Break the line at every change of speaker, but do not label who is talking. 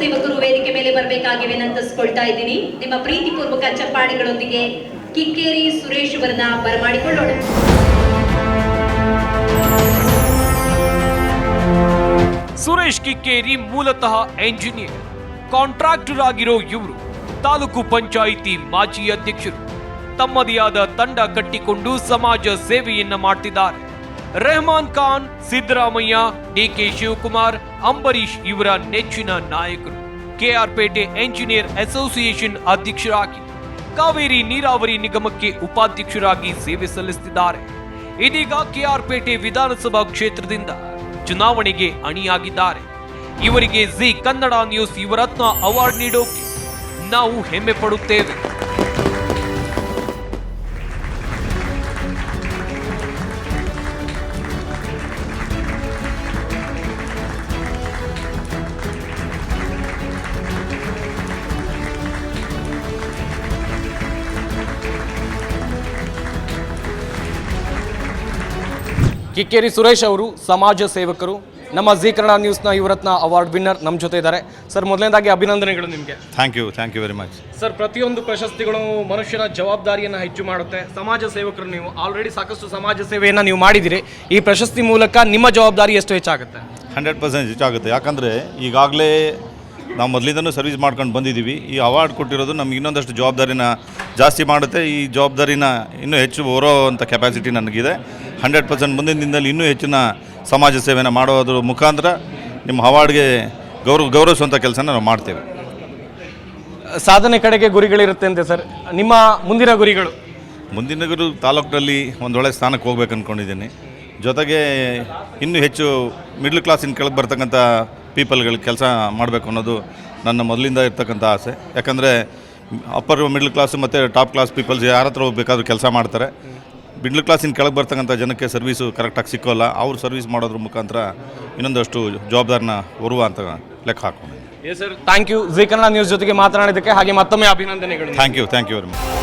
ಸೇವಕರು ವೇದಿಕೆ ಮೇಲೆ ಬರಬೇಕಾಗಿ ವಿನಂತಿಸಿಕೊಳ್ತಾ ಇದ್ದೀನಿ. ನಿಮ್ಮ ಪ್ರೀತಿಪೂರ್ವಕ ಚಪ್ಪಾಳೆಗಳೊಂದಿಗೆ ಕಿಕ್ಕೇರಿ ಸುರೇಶ್ ಅವರನ್ನ ಬರಮಾಡಿಕೊಳ್ಳೋಣ.
ಸುರೇಶ್ ಕಿಕ್ಕೇರಿ ಮೂಲತಃ ಎಂಜಿನಿಯರ್, ಕಾಂಟ್ರಾಕ್ಟರ್ ಆಗಿರೋ ಇವರು ತಾಲೂಕು ಪಂಚಾಯಿತಿ ಮಾಜಿ ಅಧ್ಯಕ್ಷರು. ತಮ್ಮದೇ ಆದ ತಂಡ ಕಟ್ಟಿಕೊಂಡು ಸಮಾಜ ಸೇವೆಯನ್ನ ಮಾಡ್ತಿದ್ದಾರೆ. ರೆಹಮಾನ್ ಖಾನ್, ಸಿದ್ದರಾಮಯ್ಯ, ಡಿಕೆ ಶಿವಕುಮಾರ್, ಅಂಬರೀಶ್ ಇವರ ನೆಚ್ಚಿನ ನಾಯಕರು. ಕೆಆರ್ ಪೇಟೆ ಎಂಜಿನಿಯರ್ ಅಸೋಸಿಯೇಷನ್ ಅಧ್ಯಕ್ಷರಾಗಿ, ಕಾವೇರಿ ನೀರಾವರಿ ನಿಗಮಕ್ಕೆ ಉಪಾಧ್ಯಕ್ಷರಾಗಿ ಸೇವೆ ಸಲ್ಲಿಸುತ್ತಿದ್ದಾರೆ. ಇದೀಗ ಕೆಆರ್ ಪೇಟೆ ವಿಧಾನಸಭಾ ಕ್ಷೇತ್ರದಿಂದ ಚುನಾವಣೆಗೆ ಅಣಿಯಾಗಿದ್ದಾರೆ. ಇವರಿಗೆ ಜಿ ಕನ್ನಡ ನ್ಯೂಸ್ ಯುವರತ್ನ ಅವಾರ್ಡ್ ನೀಡೋಕೆ ನಾವು ಹೆಮ್ಮೆ ಪಡುತ್ತೇವೆ.
ಕಿಕ್ಕೇರಿ ಸುರೇಶ್ ಅವರು ಸಮಾಜ ಸೇವಕರು, ನಮ್ಮ ಜಿ ಕನ್ನಡ ನ್ಯೂಸ್ನ ಯುವರತ್ನ ಅವಾರ್ಡ್ ವಿನ್ನರ್ ನಮ್ಮ ಜೊತೆ ಇದ್ದಾರೆ. ಸರ್, ಮೊದಲನೇದಾಗಿ ಅಭಿನಂದನೆಗಳು ನಿಮಗೆ.
Thank you very much.
Sir, ಪ್ರತಿಯೊಂದು ಪ್ರಶಸ್ತಿಗಳು ಮನುಷ್ಯನ ಜವಾಬ್ದಾರಿಯನ್ನು ಹೆಚ್ಚು ಮಾಡುತ್ತೆ. ಸಮಾಜ ಸೇವಕರು ನೀವು ಆಲ್ರೆಡಿ ಸಾಕಷ್ಟು ಸಮಾಜ ಸೇವೆಯನ್ನು ನೀವು ಮಾಡಿದ್ದೀರಿ. ಈ ಪ್ರಶಸ್ತಿ ಮೂಲಕ ನಿಮ್ಮ ಜವಾಬ್ದಾರಿ ಎಷ್ಟು ಹೆಚ್ಚಾಗುತ್ತೆ?
100% ಹೆಚ್ಚಾಗುತ್ತೆ. ಯಾಕಂದರೆ ಈಗಾಗಲೇ ನಾವು ಮೊದಲಿಂದನೂ ಸರ್ವಿಸ್ ಮಾಡ್ಕೊಂಡು ಬಂದಿದ್ದೀವಿ. ಈ ಅವಾರ್ಡ್ ಕೊಟ್ಟಿರೋದು ನಮ್ಗೆ ಇನ್ನೊಂದಷ್ಟು ಜವಾಬ್ದಾರಿನ ಜಾಸ್ತಿ ಮಾಡುತ್ತೆ. ಈ ಜವಾಬ್ದಾರಿನ ಇನ್ನೂ ಹೆಚ್ಚು ಹೊರೋವಂಥ ಕೆಪಾಸಿಟಿ ನನಗಿದೆ. 100% ಮುಂದಿನ ದಿನದಲ್ಲಿ ಇನ್ನೂ ಹೆಚ್ಚಿನ ಸಮಾಜ ಸೇವೆನ ಮಾಡೋದ್ರ ಮುಖಾಂತರ ನಿಮ್ಮ ಅವಾರ್ಡ್ಗೆ ಗೌರವಿಸುವಂಥ ಕೆಲಸನ ನಾವು ಮಾಡ್ತೇವೆ.
ಸಾಧನೆ ಕಡೆಗೆ ಗುರಿಗಳಿರುತ್ತೆ ಅಂತೆ ಸರ್, ನಿಮ್ಮ ಮುಂದಿನ ಗುರಿಗಳು?
ಮುಂದಿನ ಗುರು ತಾಲೂಕಿನಲ್ಲಿ ಒಂದೊಳ್ಳೆ ಸ್ಥಾನಕ್ಕೆ ಹೋಗ್ಬೇಕು ಅಂದ್ಕೊಂಡಿದ್ದೀನಿ. ಜೊತೆಗೆ ಇನ್ನೂ ಹೆಚ್ಚು ಮಿಡ್ಲ್ ಕ್ಲಾಸಿನ ಕೆಳಗೆ ಬರ್ತಕ್ಕಂಥ ಪೀಪಲ್ಗಳಿಗೆ ಕೆಲಸ ಮಾಡಬೇಕು ಅನ್ನೋದು ನನ್ನ ಮೊದಲಿಂದ ಇರ್ತಕ್ಕಂಥ ಆಸೆ. ಯಾಕಂದರೆ ಅಪ್ಪರ್ ಮಿಡ್ಲ್ ಕ್ಲಾಸು ಮತ್ತು ಟಾಪ್ ಕ್ಲಾಸ್ ಪೀಪಲ್ಸ್ ಯಾರ ಹತ್ರ ಹೋಗ್ಬೇಕಾದ್ರೂ ಕೆಲಸ ಮಾಡ್ತಾರೆ. ಮಿಡ್ಲ್ ಕ್ಲಾಸಿನ ಕೆಳಗೆ ಬರ್ತಕ್ಕಂಥ ಜನಕ್ಕೆ ಸರ್ವೀಸು ಕರೆಕ್ಟಾಗಿ ಸಿಕ್ಕೋಲ್ಲ. ಅವ್ರು ಸರ್ವೀಸ್ ಮಾಡೋದ್ರ ಮುಖಾಂತರ ಇನ್ನೊಂದಷ್ಟು ಜವಾಬ್ದಾರಿನ ಹೊರುವ ಅಂತ ಲೆಕ್ಕ ಹಾಕ್ಕೊಂಡು.
Yes sir, thank you Zee Kannada news ಜೊತೆಗೆ ಮಾತನಾಡಿದ್ದಕ್ಕೆ. ಹಾಗೆ ಮತ್ತೊಮ್ಮೆ ಅಭಿನಂದನೆಗಳು.
Thank you very much.